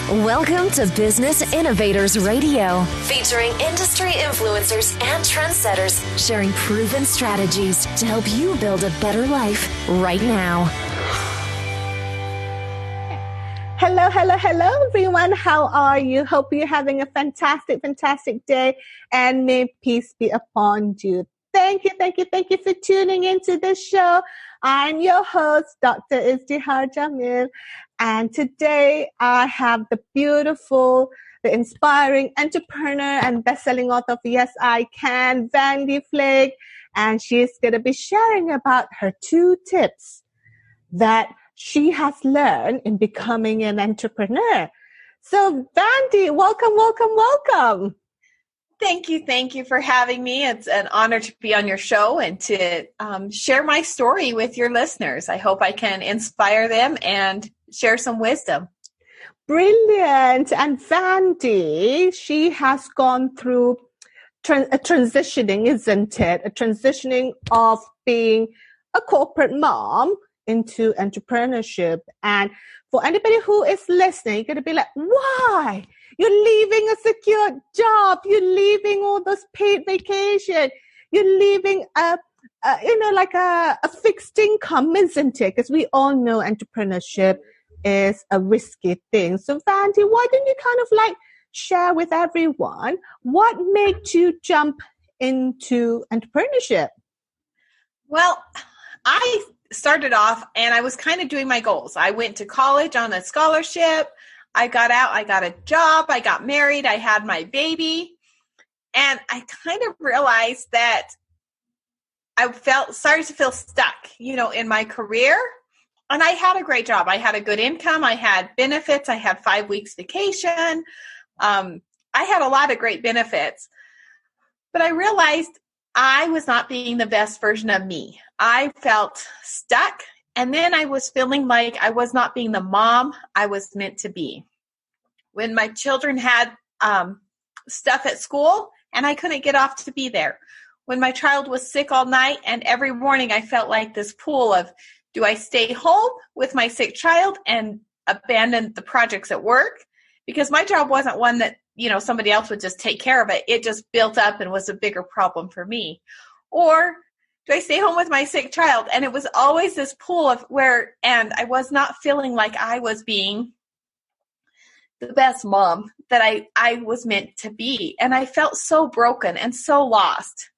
Welcome to Business Innovators Radio, featuring industry influencers and trendsetters sharing proven strategies to help you build a better life right now. Hello, everyone. How are you? Hope you're having a fantastic day, and may peace be upon you. Thank you for tuning into the show. I'm your host, Dr. Izdihar Jamil, and today I have the beautiful, the inspiring entrepreneur and best-selling author of Yes, I Can, Vandee Flake, and she's going to be sharing about her 2 tips that she has learned in becoming an entrepreneur. So, Vandee, welcome. Thank you for having me. It's an honor to be on your show and to share my story with your listeners. I hope I can inspire them and share some wisdom. Brilliant. And Vandee, she has gone through a transitioning, isn't it? A transitioning of being a corporate mom into entrepreneurship. And for anybody who is listening, you're going to be like, why? You're leaving a secure job. You're leaving all those paid vacation. You're leaving a fixed income, isn't it? Because we all know entrepreneurship is a risky thing. So Vandee, why don't you kind of share with everyone what made you jump into entrepreneurship? Well, I started off and I was kind of doing my goals. I went to college on a scholarship. I got out, I got a job, I got married, I had my baby, and I kind of realized that I started to feel stuck, in my career. And I had a great job. I had a good income. I had benefits. I had 5 weeks vacation. I had a lot of great benefits, but I realized I was not being the best version of me. I felt stuck. And then I was feeling like I was not being the mom I was meant to be. When my children had stuff at school and I couldn't get off to be there. When my child was sick all night and every morning I felt like this pool of, do I stay home with my sick child and abandon the projects at work? Because my job wasn't one that, somebody else would just take care of it. It just built up and was a bigger problem for me. Or do I stay home with my sick child? And it was always this pool of and I was not feeling like I was being the best mom that I was meant to be. And I felt so broken and so lost.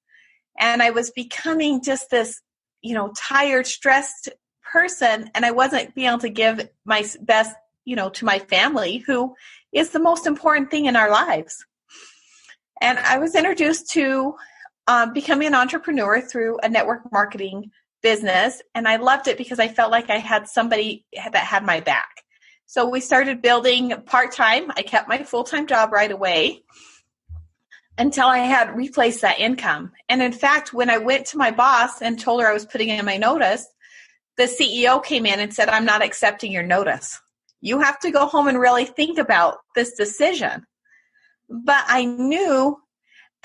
And I was becoming just this, tired, stressed person. And I wasn't being able to give my best, to my family, who is the most important thing in our lives. And I was introduced to becoming an entrepreneur through a network marketing business. And I loved it because I felt like I had somebody that had my back. So we started building part-time. I kept my full-time job right away until I had replaced that income. And in fact, when I went to my boss and told her I was putting in my notice, the CEO came in and said, I'm not accepting your notice. You have to go home and really think about this decision. But I knew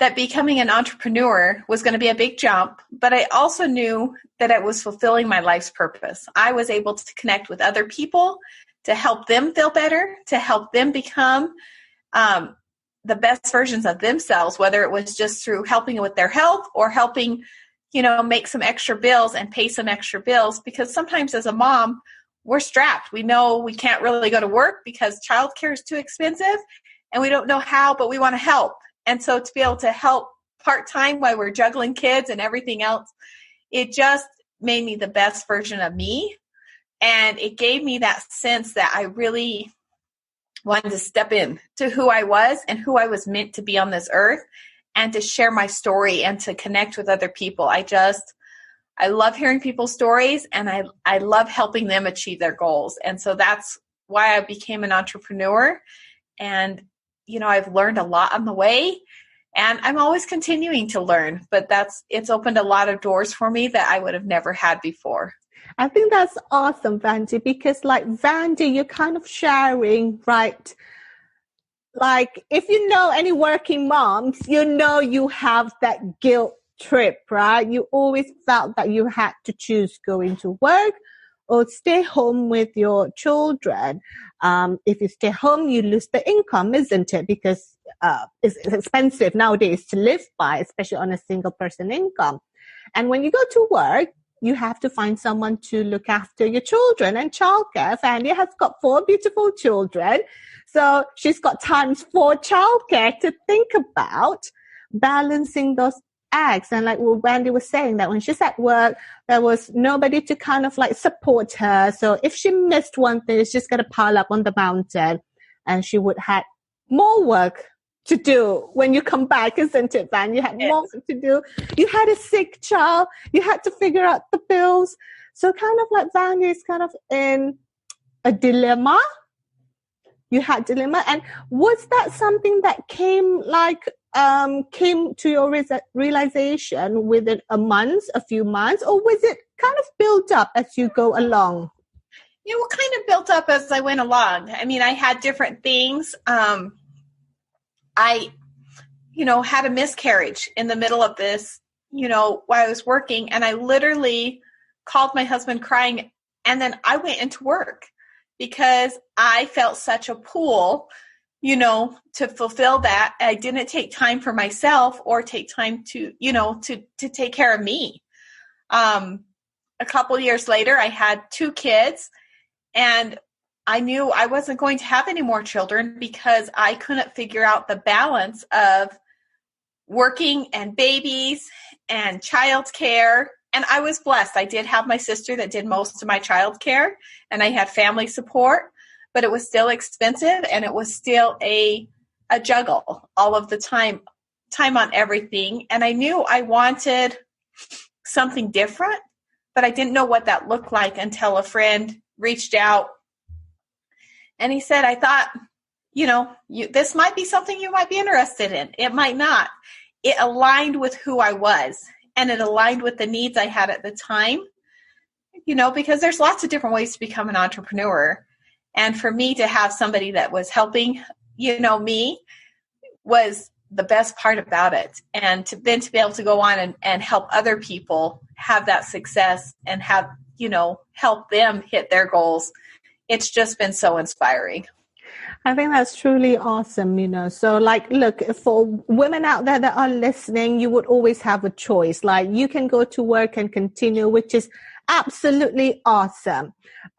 that becoming an entrepreneur was going to be a big jump, but I also knew that it was fulfilling my life's purpose. I was able to connect with other people to help them feel better, to help them become the best versions of themselves, whether it was just through helping with their health or helping, make some extra bills and pay some extra bills. Because sometimes as a mom, we're strapped. We know we can't really go to work because childcare is too expensive and we don't know how, but we want to help. And so to be able to help part-time while we're juggling kids and everything else, it just made me the best version of me. And it gave me that sense that I really wanted to step in to who I was and who I was meant to be on this earth and to share my story and to connect with other people. I love hearing people's stories and I love helping them achieve their goals. And so that's why I became an entrepreneur. And I've learned a lot on the way and I'm always continuing to learn, but it's opened a lot of doors for me that I would have never had before. I think that's awesome, Vandee, because Vandee, you're kind of sharing, right? If you know any working moms, you have that guilt trip, right? You always felt that you had to choose going to work or stay home with your children. If you stay home, you lose the income, isn't it? Because it's expensive nowadays to live by, especially on a single person income. And when you go to work, you have to find someone to look after your children and childcare. Vandee has got 4 beautiful children. So she's got times for childcare to think about balancing those acts. And like what Vandee was saying, that when she's at work, there was nobody to kind of like support her. So if she missed one thing, it's just going to pile up on the mountain, and she would have more work to do when you come back, isn't it, Van? You had more work to do. You had a sick child. You had to figure out the bills. So kind of like Vandee is kind of in a dilemma. You had dilemma. And was that something that came to your realization within a few months, or was it kind of built up as you go along? It kind of built up as I went along. I mean, I had different things. I had a miscarriage in the middle of this, while I was working, and I literally called my husband crying, and then I went into work because I felt such a pull, to fulfill that. I didn't take time for myself or take time to take care of me. A couple years later, I had 2 kids, and I knew I wasn't going to have any more children because I couldn't figure out the balance of working and babies and childcare. And I was blessed. I did have my sister that did most of my childcare, and I had family support, but it was still expensive, and it was still a juggle all of the time on everything. And I knew I wanted something different, but I didn't know what that looked like until a friend reached out. And he said, I thought, this might be something you might be interested in. It might not. It aligned with who I was, and it aligned with the needs I had at the time, because there's lots of different ways to become an entrepreneur. And for me to have somebody that was helping, me was the best part about it. And to be able to go on and help other people have that success and have, help them hit their goals. It's just been so inspiring. I think that's truly awesome, So look, for women out there that are listening, you would always have a choice. Like, you can go to work and continue, which is absolutely awesome.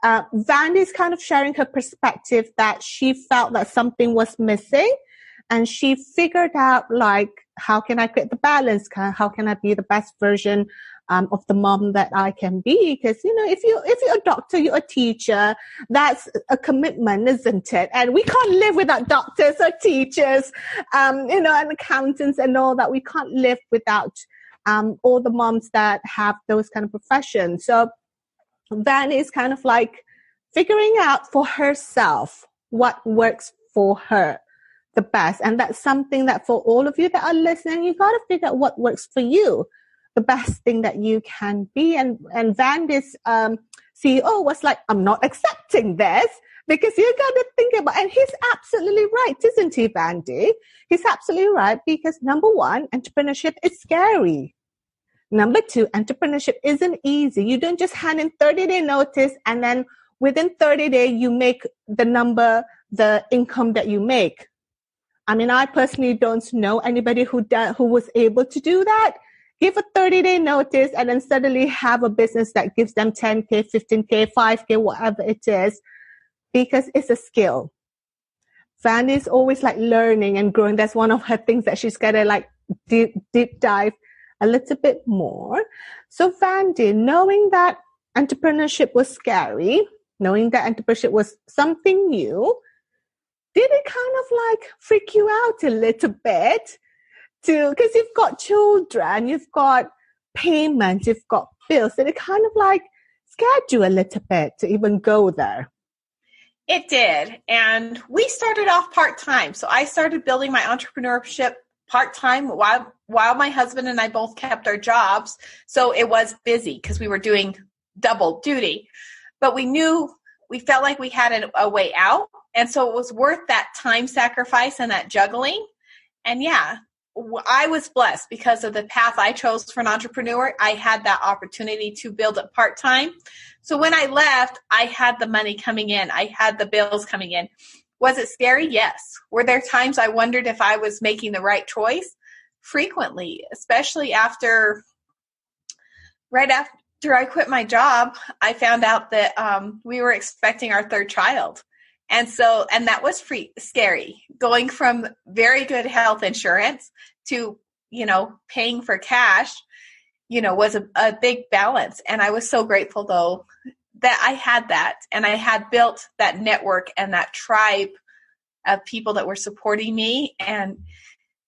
Vandee's kind of sharing her perspective that she felt that something was missing, and she figured out how can I create the balance? How can I be the best version of the mom that I can be? Because, if you're a doctor, you're a teacher, that's a commitment, isn't it? And we can't live without doctors or teachers, and accountants and all that. We can't live without all the moms that have those kind of professions. So Van is kind of figuring out for herself what works for her the best. And that's something that for all of you that are listening, you got to figure out what works for you, the best thing that you can be. And Vandee's CEO was like, I'm not accepting this, because you got to think about, and he's absolutely right, isn't he, Vandee? He's absolutely right, because number one, entrepreneurship is scary. Number 2, entrepreneurship isn't easy. You don't just hand in 30-day notice, and then within 30 days, you make the income that you make. I mean, I personally don't know anybody who was able to do that. Give a 30-day notice and then suddenly have a business that gives them 10K, 15K, 5K, whatever it is, because it's a skill. Vandee is always learning and growing. That's one of her things that she's got to deep dive a little bit more. So Vandee, knowing that entrepreneurship was scary, knowing that entrepreneurship was something new, did it kind of freak you out a little bit? Because you've got children, you've got payments, you've got bills, and it kind of scared you a little bit to even go there. It did. And we started off part-time. So I started building my entrepreneurship part-time while my husband and I both kept our jobs. So it was busy because we were doing double duty. But we felt like we had a way out. And so it was worth that time sacrifice and that juggling. And yeah, I was blessed because of the path I chose for an entrepreneur. I had that opportunity to build it part-time. So when I left, I had the money coming in. I had the bills coming in. Was it scary? Yes. Were there times I wondered if I was making the right choice? Frequently, especially right after I quit my job, I found out that we were expecting our third child. And that was scary, going from very good health insurance to, paying for cash, was a big balance. And I was so grateful, though, that I had that, and I had built that network and that tribe of people that were supporting me, and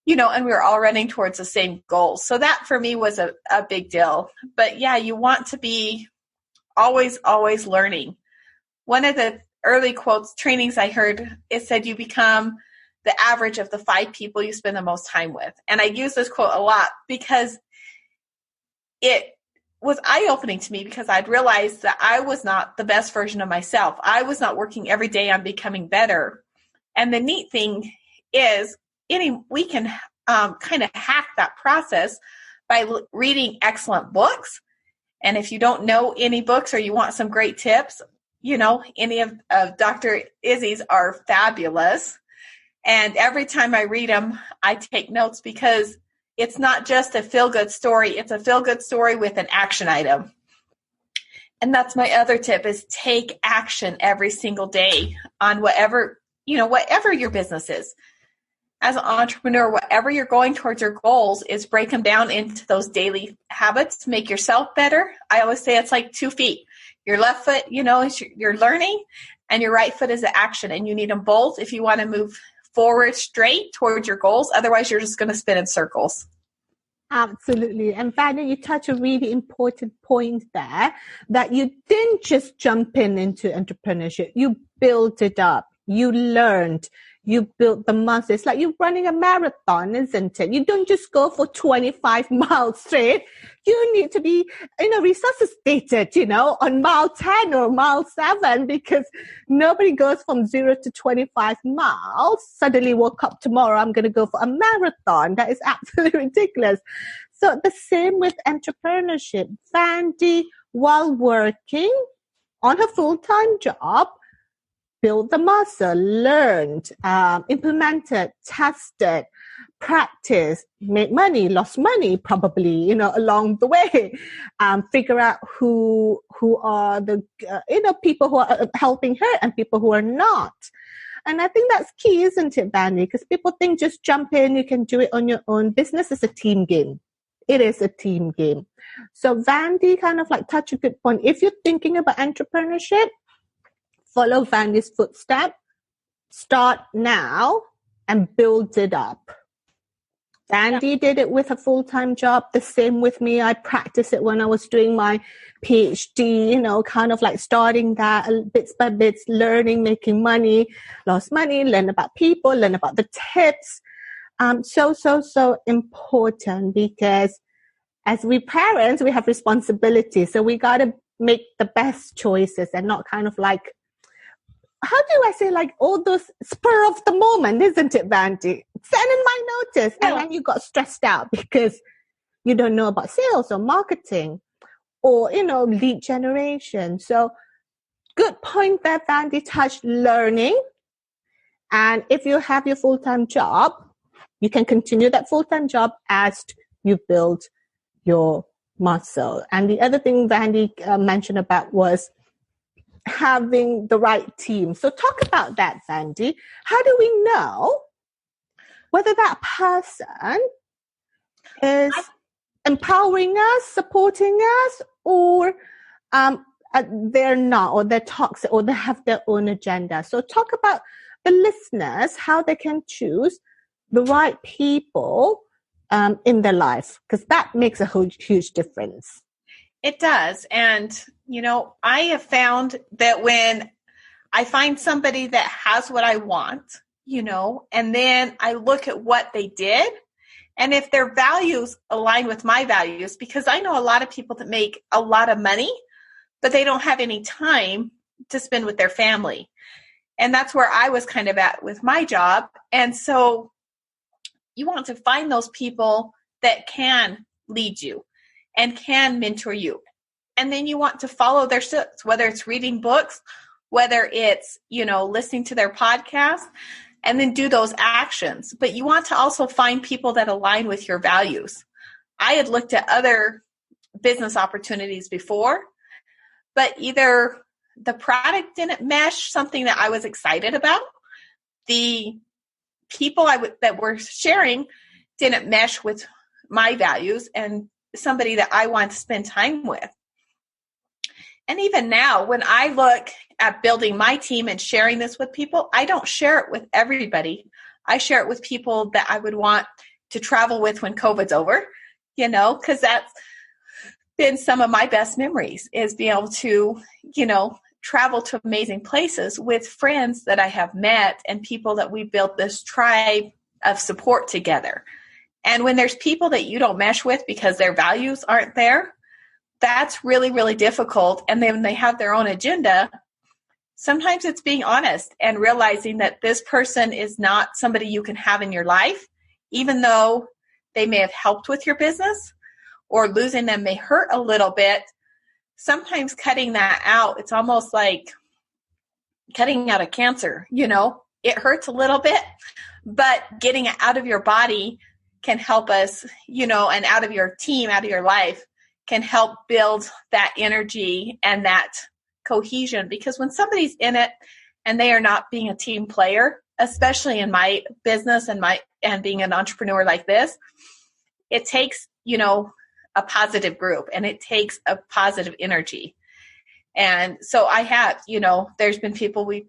and we were all running towards the same goal. So that for me was a big deal. But yeah, you want to be always, always learning. One of the early trainings I heard, it said you become the average of the 5 people you spend the most time with. And I use this quote a lot because it was eye-opening to me, because I'd realized that I was not the best version of myself. I was not working every day on becoming better. And the neat thing is, we can kind of hack that process by reading excellent books. And if you don't know any books or you want some great tips, any of Dr. Izzy's are fabulous. And every time I read them, I take notes, because it's not just a feel-good story. It's a feel-good story with an action item. And that's my other tip, is take action every single day on whatever your business is. As an entrepreneur, whatever you're going towards your goals, is break them down into those daily habits, make yourself better. I always say it's like 2 feet. Your left foot, is you're learning, and your right foot is the action. And you need them both if you want to move forward straight towards your goals. Otherwise, you're just going to spin in circles. Absolutely. And Vandee, you touch a really important point there, that you didn't just jump into entrepreneurship. You built it up. You learned. You built the muscle. It's like you're running a marathon, isn't it? You don't just go for 25 miles straight. You need to be, resuscitated, on mile 10 or mile 7, because nobody goes from 0 to 25 miles. Suddenly woke up tomorrow, I'm going to go for a marathon. That is absolutely ridiculous. So the same with entrepreneurship. Vandee, while working on her full-time job, build the muscle, learned, implemented, tested, practiced, made money, lost money probably, along the way. Figure out who are the, people who are helping her and people who are not. And I think that's key, isn't it, Vandee? Because people think just jump in, you can do it on your own. Business is a team game. It is a team game. So Vandee kind of like touch a good point. If you're thinking about entrepreneurship, follow Vandee's footstep, start now, and build it up. Vandee did it with a full-time job. The same with me. I practiced it when I was doing my PhD, kind of like starting that bits by bits, learning, making money, lost money, learn about people, learn about the tips. So important, because as we parents, we have responsibility. So we got to make the best choices and not kind of like, how do I say, like all those spur of the moment, isn't it, Vandee? Send in my notice. And then you got stressed out because you don't know about sales or marketing or, lead generation. So good point there, Vandee, touched learning. And if you have your full-time job, you can continue that full-time job as you build your muscle. And the other thing Vandee mentioned about was having the right team. So talk about that, Vandee. How do we know whether that person is empowering us, supporting us, or they're not, or they're toxic, or they have their own agenda? So talk about the listeners, how they can choose the right people in their life, because that makes a huge difference. It does. And, I have found that when I find somebody that has what I want, and then I look at what they did, and if their values align with my values, because I know a lot of people that make a lot of money, but they don't have any time to spend with their family. And that's where I was kind of at with my job. And so you want to find those people that can lead you and can mentor you. And then you want to follow their steps, whether it's reading books, whether it's, listening to their podcast, and then do those actions. But you want to also find people that align with your values. I had looked at other business opportunities before, but either the product didn't mesh something that I was excited about, the people that were sharing didn't mesh with my values and somebody that I want to spend time with. And even now, when I look at building my team and sharing this with people, I don't share it with everybody. I share it with people that I would want to travel with when COVID's over, because that's been some of my best memories, is being able to, travel to amazing places with friends that I have met and people that we built this tribe of support together. And when there's people that you don't mesh with because their values aren't there, that's really, really difficult. And then they have their own agenda. Sometimes it's being honest and realizing that this person is not somebody you can have in your life, even though they may have helped with your business, or losing them may hurt a little bit. Sometimes cutting that out, it's almost like cutting out a cancer, it hurts a little bit, but getting it out of your body can help us, and out of your team, out of your life, can help build that energy and that cohesion. Because when somebody's in it and they are not being a team player, especially in my business and being an entrepreneur like this, it takes, a positive group, and it takes a positive energy. And so I have, there's been people we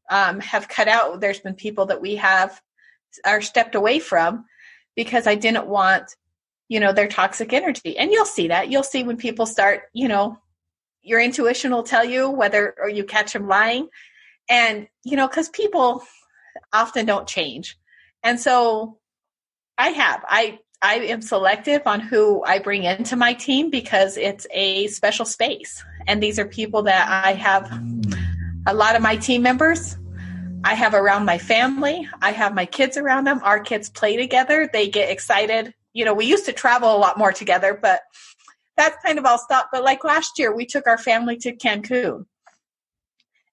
have cut out. There's been people that we are stepped away from because I didn't want, their toxic energy. And you'll see that. You'll see when people start, your intuition will tell you or you catch them lying. And, because people often don't change. And so I am selective on who I bring into my team because it's a special space. And these are people that I have a lot of my team members. I have around my family. I have my kids around them. Our kids play together. They get excited. We used to travel a lot more together, but that's kind of all stopped. But like last year, we took our family to Cancun.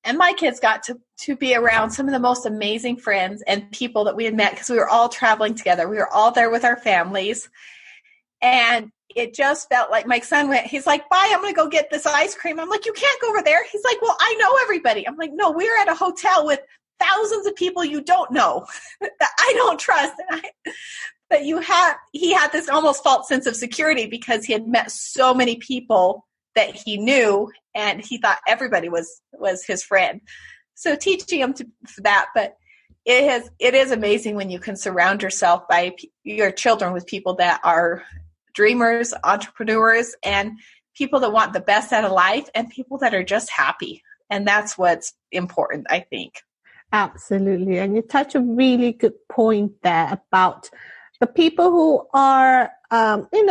And my kids got to be around some of the most amazing friends and people that we had met because we were all traveling together. We were all there with our families. And it just felt like my son he's like, bye, I'm going to go get this ice cream. I'm like, you can't go over there. He's like, well, I know everybody. I'm like, no, we're at a hotel with thousands of people you don't know that I don't trust. But he had this almost false sense of security because he had met so many people that he knew, and he thought everybody was his friend. So teaching him that, but it is amazing when you can surround yourself by your children with people that are dreamers, entrepreneurs, and people that want the best out of life, and people that are just happy. And that's what's important, I think. Absolutely. And you touch a really good point there about the people who are,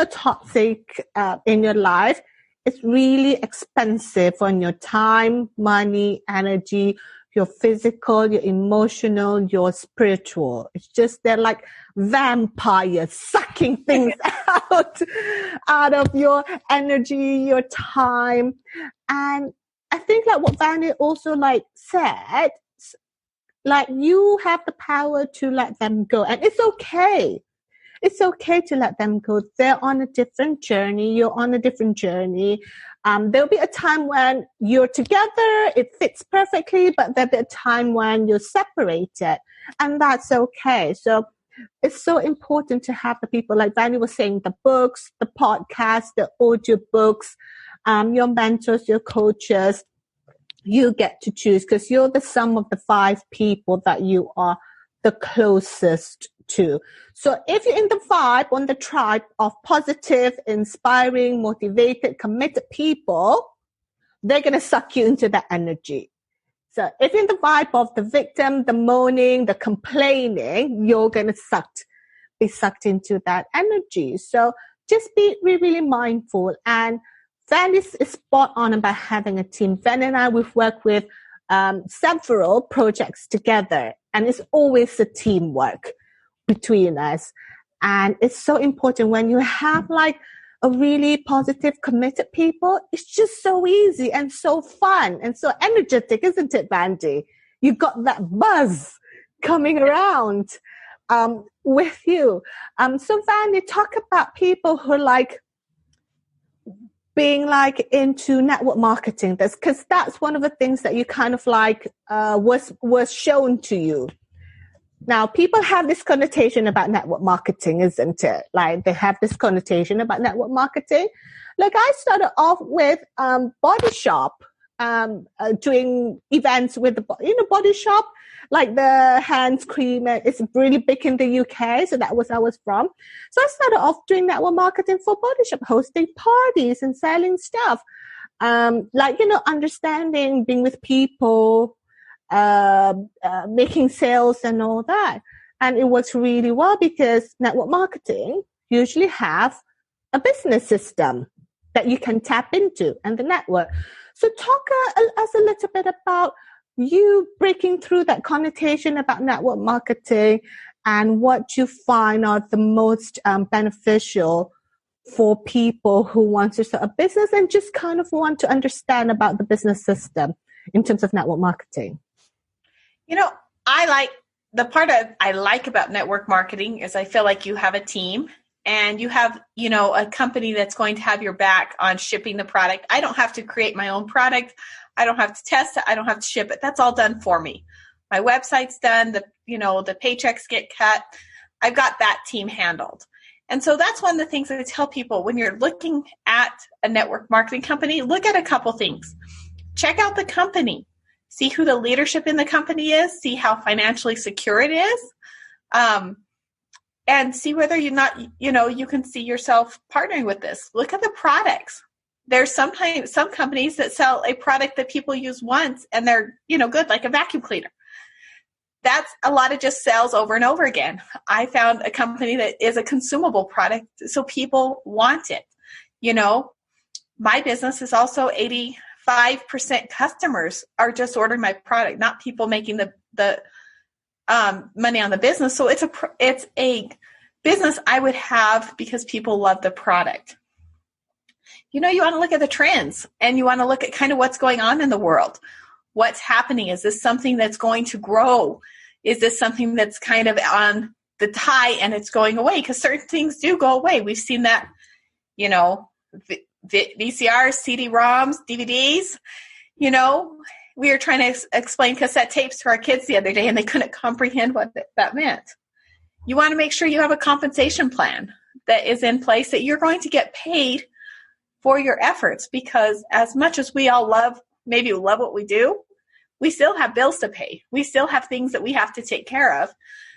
toxic in your life. It's really expensive on your time, money, energy, your physical, your emotional, your spiritual. It's just they're like vampires sucking things out of your energy, your time. And I think like what Vandee also said, you have the power to let them go. And it's okay. It's okay to let them go. They're on a different journey. You're on a different journey. There'll be a time when you're together. It fits perfectly, but there'll be a time when you're separated. And that's okay. So it's so important to have the people, like Vandee was saying, the books, the podcasts, the audio books, your mentors, your coaches. You get to choose because you're the sum of the 5 people that you are the closest to. So if you're in the vibe, on the tribe of positive, inspiring, motivated, committed people, they're going to suck you into that energy. So if you're in the vibe of the victim, the moaning, the complaining, you're going to be sucked into that energy. So just be really mindful. And Vandee is spot on about having a team. Vandee and I, we've worked with several projects together, and it's always a teamwork. between us. And it's so important when you have like a really positive, committed people. It's just so easy and so fun and so energetic, isn't it, Vandee? You got that buzz coming around with you. So Vandee, talk about people who are like being like into network marketing. Because that's one of the things that you kind of like was shown to you. Now, people have this connotation about network marketing, isn't it? Like they have this connotation about network marketing. Like I started off with Body Shop, doing events with the Body Shop, like the hands cream. It's really big in the UK, so that was where I was from. So I started off doing network marketing for Body Shop, hosting parties and selling stuff, understanding, being with people, making sales and all that. And it works really well because network marketing usually have a business system that you can tap into and the network. So talk us a little bit about you breaking through that connotation about network marketing and what you find are the most beneficial for people who want to start a business and just kind of want to understand about the business system in terms of network marketing. I like about network marketing is I feel like you have a team and you have, a company that's going to have your back on shipping the product. I don't have to create my own product. I don't have to test it. I don't have to ship it. That's all done for me. My website's done. The paychecks get cut. I've got that team handled. And so that's one of the things that I tell people when you're looking at a network marketing company, look at a couple things. Check out the company. See who the leadership in the company is. See how financially secure it is. And see whether you can see yourself partnering with this. Look at the products. There's some companies that sell a product that people use once and they're, good, like a vacuum cleaner. That's a lot of just sales over and over again. I found a company that is a consumable product, so people want it. My business is also 85% customers are just ordering my product, not people making the money on the business. So it's a business I would have because people love the product. You want to look at the trends and you want to look at kind of what's going on in the world. What's happening? Is this something that's going to grow? Is this something that's kind of on the high and it's going away? Because certain things do go away. We've seen that, VCRs, CD-ROMs, DVDs. We were trying to explain cassette tapes to our kids the other day and they couldn't comprehend what that meant. You want to make sure you have a compensation plan that is in place that you're going to get paid for your efforts, because as much as we all love what we do, we still have bills to pay. We still have things that we have to take care of.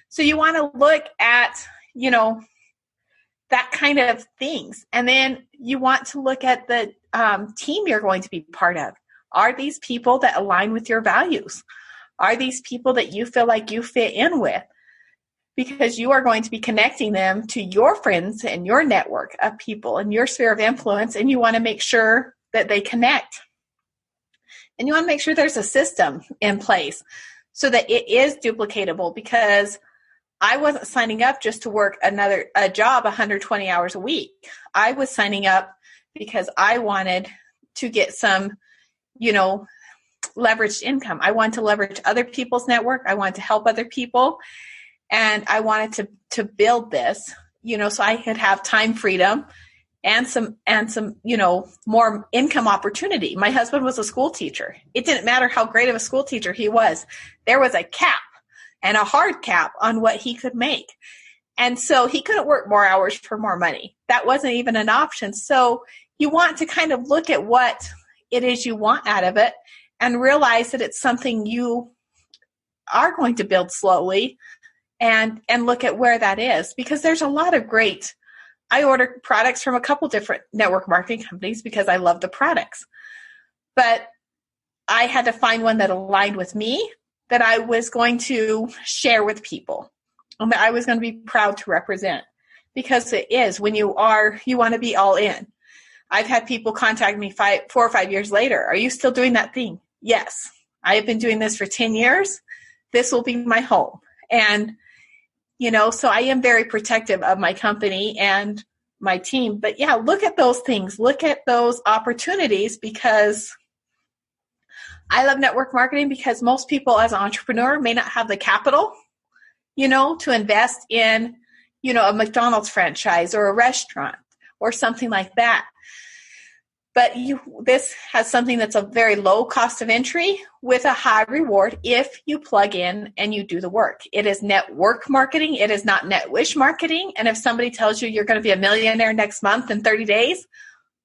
So you want to look at, that kind of things. And then you want to look at the team you're going to be part of. Are these people that align with your values? Are these people that you feel like you fit in with? Because you are going to be connecting them to your friends and your network of people and your sphere of influence, and you want to make sure that they connect. And you want to make sure there's a system in place so that it is duplicatable, because I wasn't signing up just to work a job 120 hours a week. I was signing up because I wanted to get some, leveraged income. I wanted to leverage other people's network. I wanted to help other people. And I wanted to build this, so I could have time freedom and some, more income opportunity. My husband was a school teacher. It didn't matter how great of a school teacher he was. There was a cap and a hard cap on what he could make. And so he couldn't work more hours for more money. That wasn't even an option. So you want to kind of look at what it is you want out of it and realize that it's something you are going to build slowly, and look at where that is, because there's a lot of great, I order products from a couple different network marketing companies because I love the products, but I had to find one that aligned with me, that I was going to share with people, and that I was going to be proud to represent, because it is when you want to be all in. I've had people contact me 4 or 5 years later. Are you still doing that thing? Yes. I have been doing this for 10 years. This will be my home. And So I am very protective of my company and my team. But yeah, look at those things. Look at those opportunities, because I love network marketing, because most people as an entrepreneur may not have the capital, to invest in, a McDonald's franchise or a restaurant or something like that. But this has something that's a very low cost of entry with a high reward if you plug in and you do the work. It is network marketing. It is not net wish marketing. And if somebody tells you you're going to be a millionaire next month in 30 days,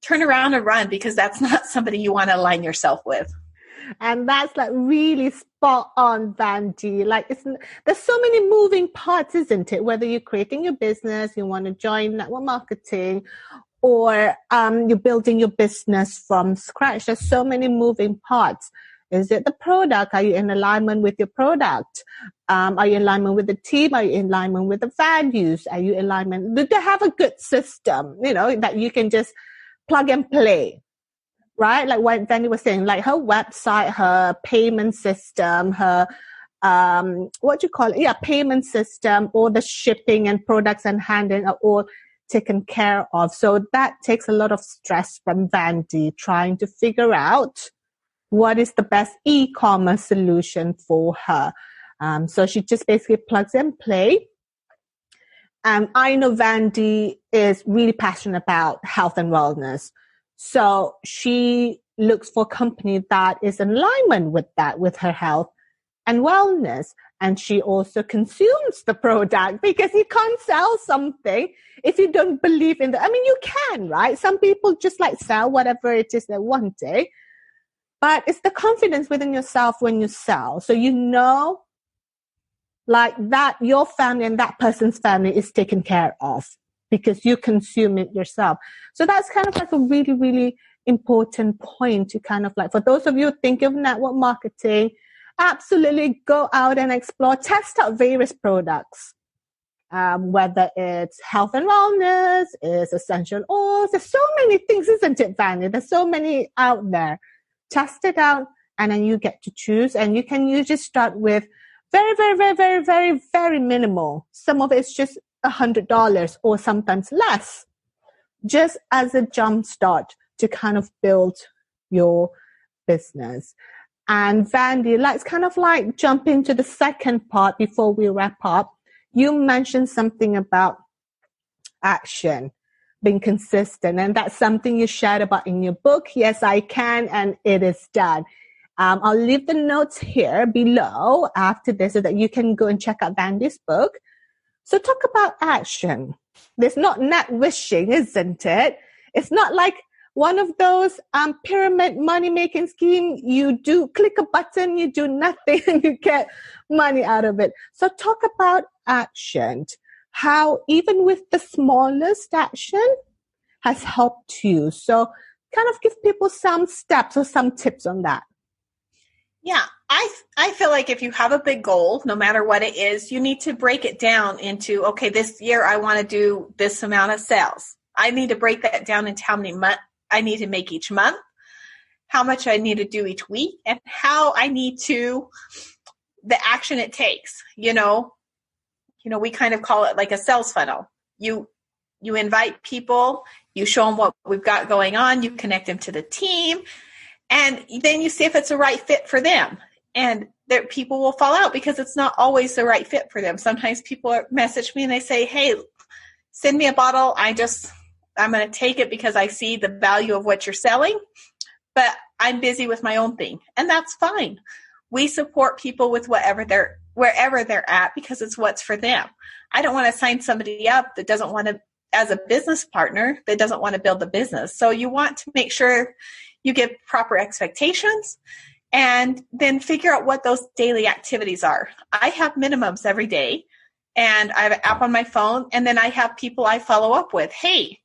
turn around and run, because that's not somebody you want to align yourself with. And that's like really spot on, Vandee. Like, there's so many moving parts, isn't it? Whether you're creating your business, you want to join network marketing, or you're building your business from scratch. There's so many moving parts. Is it the product? Are you in alignment with your product? Are you in alignment with the team? Are you in alignment with the values? Are you in alignment? Do they have a good system, that you can just plug and play, right? Like what Vandee was saying, like her website, her payment system, her, payment system, all the shipping and products and handling are all taken care of. So that takes a lot of stress from Vandee, trying to figure out what is the best e-commerce solution for her. So she just basically plugs and play. I know Vandee is really passionate about health and wellness. So she looks for a company that is in alignment with that, with her health and wellness. And she also consumes the product, because you can't sell something if you don't believe in you can, right? Some people just like sell whatever it is they're wanting, but it's the confidence within yourself when you sell. So like that your family and that person's family is taken care of because you consume it yourself. So that's kind of like a really, really important point to kind of like, for those of you thinking of network marketing, absolutely go out and explore, test out various products, whether it's health and wellness, it's essential oils. There's so many things, isn't it, Vandee? There's so many out there. Test it out, and then you get to choose. And you can usually start with very, very, very, very, very, very minimal. Some of it's just $100 or sometimes less, just as a jump start to kind of build your business. And Vandee, let's kind of like jump into the second part before we wrap up. You mentioned something about action, being consistent, and that's something you shared about in your book. Yes, I can, and it is done. I'll leave the notes here below after this so that you can go and check out Vandee's book. So talk about action. There's not net wishing, isn't it? It's not like one of those pyramid money-making scheme. You do click a button, you do nothing, and you get money out of it. So talk about action. How even with the smallest action has helped you. So kind of give people some steps or some tips on that. Yeah, I feel like if you have a big goal, no matter what it is, you need to break it down into, okay, this year I want to do this amount of sales. I need to break that down into how many months I need to make each month, how much I need to do each week, and how I need to, the action it takes. We kind of call it like a sales funnel. You invite people, you show them what we've got going on, you connect them to the team, and then you see if it's a right fit for them. And people will fall out because it's not always the right fit for them. Sometimes people message me and they say, hey, send me a bottle. I'm going to take it because I see the value of what you're selling, but I'm busy with my own thing. And that's fine. We support people with wherever they're at, because it's what's for them. I don't want to sign somebody up that doesn't want to, as a business partner, that doesn't want to build a business. So you want to make sure you give proper expectations and then figure out what those daily activities are. I have minimums every day, and I have an app on my phone, and then I have people I follow up with. Hey,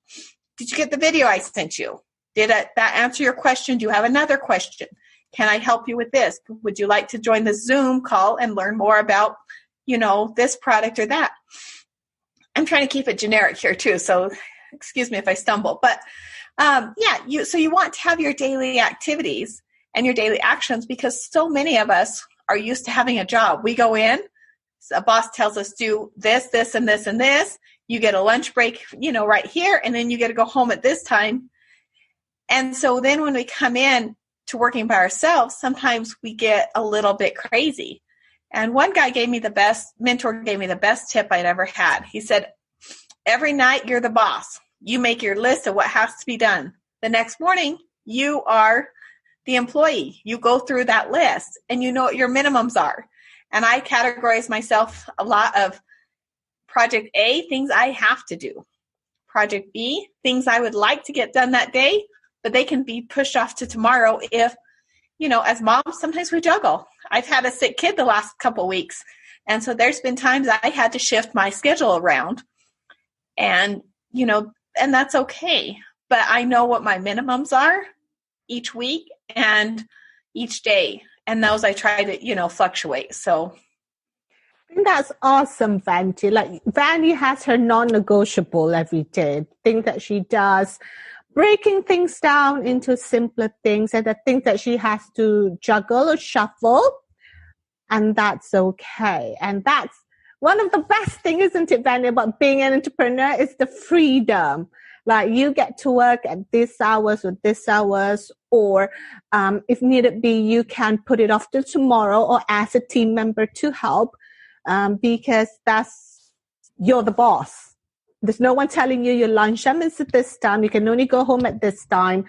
did you get the video I sent you? Did that answer your question? Do you have another question? Can I help you with this? Would you like to join the Zoom call and learn more about, this product or that? I'm trying to keep it generic here too, so excuse me if I stumble. But so you want to have your daily activities and your daily actions, because so many of us are used to having a job. We go in, a boss tells us do this, this, and this, and this. You get a lunch break, right here, and then you get to go home at this time. And so then when we come in to working by ourselves, sometimes we get a little bit crazy. And one guy mentor gave me the best tip I'd ever had. He said, every night you're the boss. You make your list of what has to be done. The next morning, you are the employee. You go through that list and you know what your minimums are. And I categorize myself a lot of project A, things I have to do. Project B, things I would like to get done that day, but they can be pushed off to tomorrow if, as moms, sometimes we juggle. I've had a sick kid the last couple of weeks. And so there's been times I had to shift my schedule around. And, and that's okay. But I know what my minimums are each week and each day. And those I try to, fluctuate. So I think that's awesome, Vandee. Like, Vandee has her non-negotiable every day, things that she does, breaking things down into simpler things, and the things that she has to juggle or shuffle, and that's okay. And that's one of the best things, isn't it, Vandee, about being an entrepreneur, is the freedom. Like, you get to work at this hours or this hours, or if needed be, you can put it off till tomorrow or ask a team member to help, because you're the boss. There's no one telling you your lunch time is at this time. You can only go home at this time.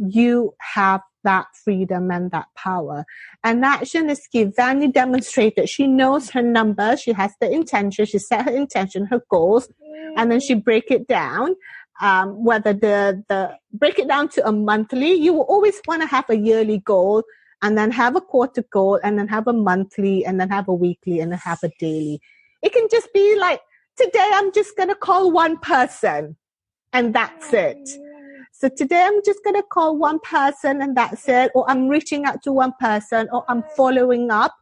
You have that freedom and that power. And action is key. Vandee demonstrated she knows her numbers. She has the intention. She set her intention, her goals, and then she break it down. Whether the break it down to a monthly, you will always want to have a yearly goal, and then have a quarter goal, and then have a monthly, and then have a weekly, and then have a daily. It can just be like, today I'm just going to call one person, and that's it. So today I'm just going to call one person, and that's it. Or I'm reaching out to one person, or I'm following up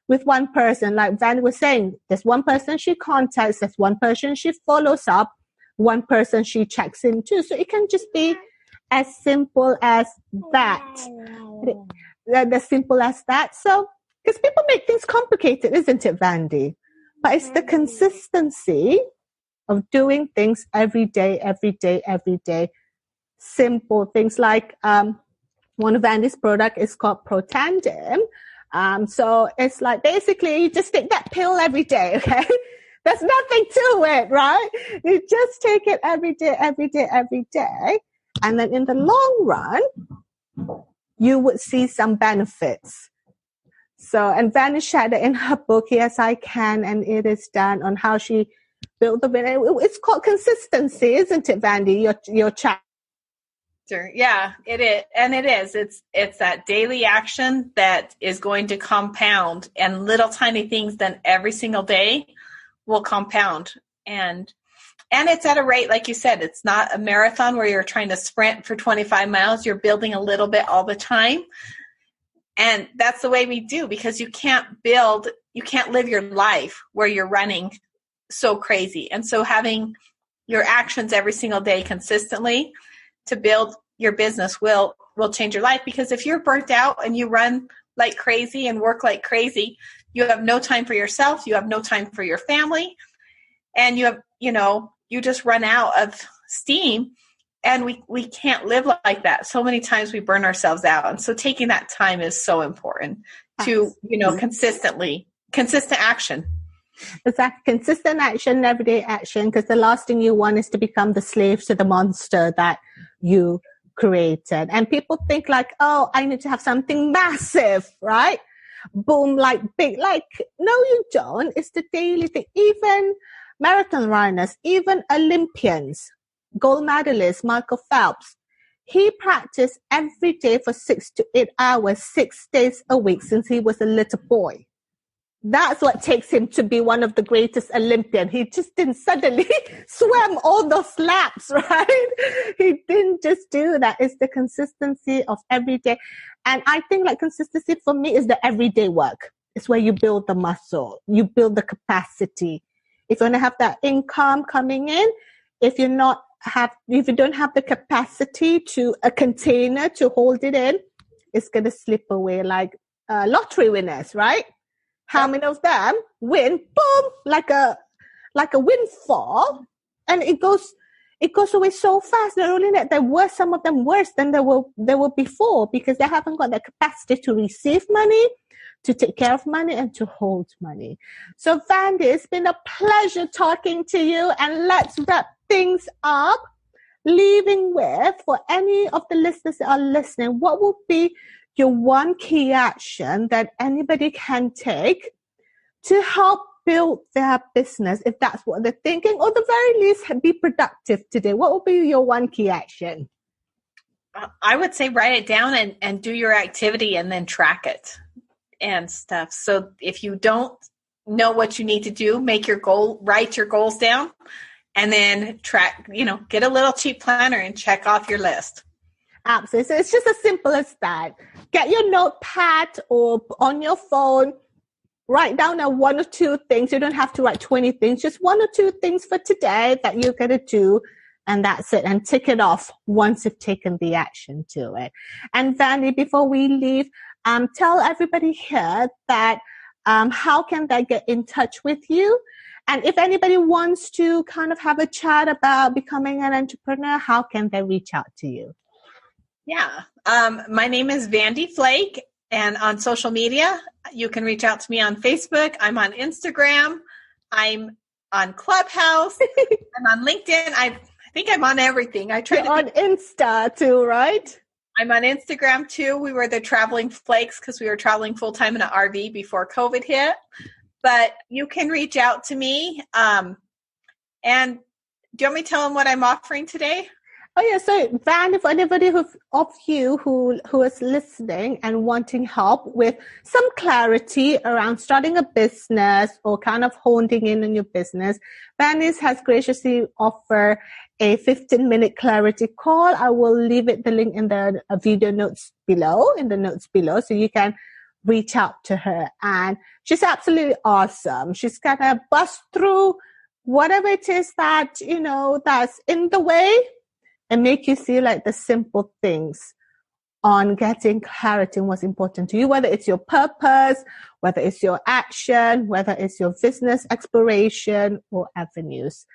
with one person. Like Van was saying, there's one person she contacts, there's one person she follows up, one person she checks into. So it can just be as simple as that. As simple as that. So, because people make things complicated, isn't it, Vandee? But it's the consistency of doing things every day. Simple things like one of Vandee's product is called parttime. So it's like, basically you just take that pill every day, okay? There's nothing to it, right? You just take it every day. And then in the long run, you would see some benefits. So, and Vandee shared it in her book, Yes, I Can, and it is done on how she built the business. It's called consistency, isn't it, Vandee? Your chat. Yeah, it is. And it is. It's that daily action that is going to compound, and little tiny things done every single day will compound. And it's at a rate, like you said, it's not a marathon where you're trying to sprint for 25 miles. You're building a little bit all the time. And that's the way we do, because you can't live your life where you're running so crazy. And so having your actions every single day consistently to build your business will change your life. Because if you're burnt out and you run like crazy and work like crazy, you have no time for yourself. You have no time for your family. And you just run out of steam. And we can't live like that. So many times we burn ourselves out. And so taking that time is so important to, consistent action. Exactly. Consistent action, everyday action, because the last thing you want is to become the slave to the monster that you created. And people think like, oh, I need to have something massive, right? Boom, like big, like, no, you don't. It's the daily thing. Even marathon runners, even Olympians, gold medalist Michael Phelps, he practiced every day for 6 to 8 hours, 6 days a week since he was a little boy. That's what takes him to be one of the greatest Olympians. He just didn't suddenly swim all those laps, right? He didn't just do that. It's the consistency of every day. And I think like consistency for me is the everyday work. It's where you build the muscle, you build the capacity. If you want to have that income coming in, if you don't have the capacity to a container to hold it in, it's going to slip away like lottery winners, right? how many of them win, boom, like a windfall, and it goes away so fast. Not only that, there were some of them worse than they were before, because they haven't got the capacity to receive money, to take care of money, and to hold money. So Vandee, it's been a pleasure talking to you, and let's wrap things up, leaving with, for any of the listeners that are listening, what would be your one key action that anybody can take to help build their business, if that's what they're thinking, or at the very least be productive today? What would be your one key action? I would say write it down and do your activity and then track it and stuff. So if you don't know what you need to do, make your goal, write your goals down, and then track, get a little cheap planner and check off your list. Absolutely. So it's just as simple as that. Get your notepad or on your phone, write down one or two things. You don't have to write 20 things, just one or two things for today that you're going to do. And that's it. And tick it off once you've taken the action to it. And Vandee, before we leave, tell everybody here that how can they get in touch with you? And if anybody wants to kind of have a chat about becoming an entrepreneur, how can they reach out to you? Yeah. My name is Vandee Flake, and on social media, you can reach out to me on Facebook. I'm on Instagram. I'm on Clubhouse. I'm on LinkedIn. I think I'm on everything. I try on Insta too, right? I'm on Instagram too. We were the traveling flakes because we were traveling full time in an RV before COVID hit. But you can reach out to me. And do you want me to tell them what I'm offering today? Oh, yeah. So, Van, for anybody of you who is listening and wanting help with some clarity around starting a business or kind of honing in on your business, Vandees has graciously offered a 15-minute clarity call. I will leave the link in the video notes below, so you can reach out to her. And she's absolutely awesome. She's going to bust through whatever it is that, that's in the way, and make you see like the simple things on getting clarity on what's important to you, whether it's your purpose, whether it's your action, whether it's your business exploration or avenues.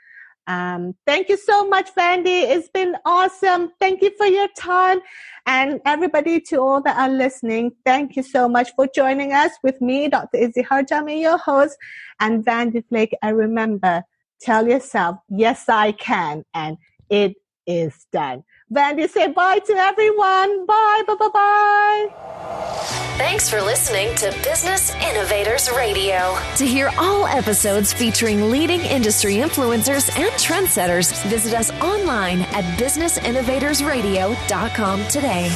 Thank you so much, Vandee. It's been awesome. Thank you for your time. And everybody, to all that are listening, thank you so much for joining us with me, Dr. Izzy Harjami, your host, and Vandee Flake. And remember, tell yourself, yes, I can. And it is done. Vandee, say bye to everyone. Bye, bye, bye, bye. Thanks for listening to Business Innovators Radio. To hear all episodes featuring leading industry influencers and trendsetters, visit us online at businessinnovatorsradio.com today.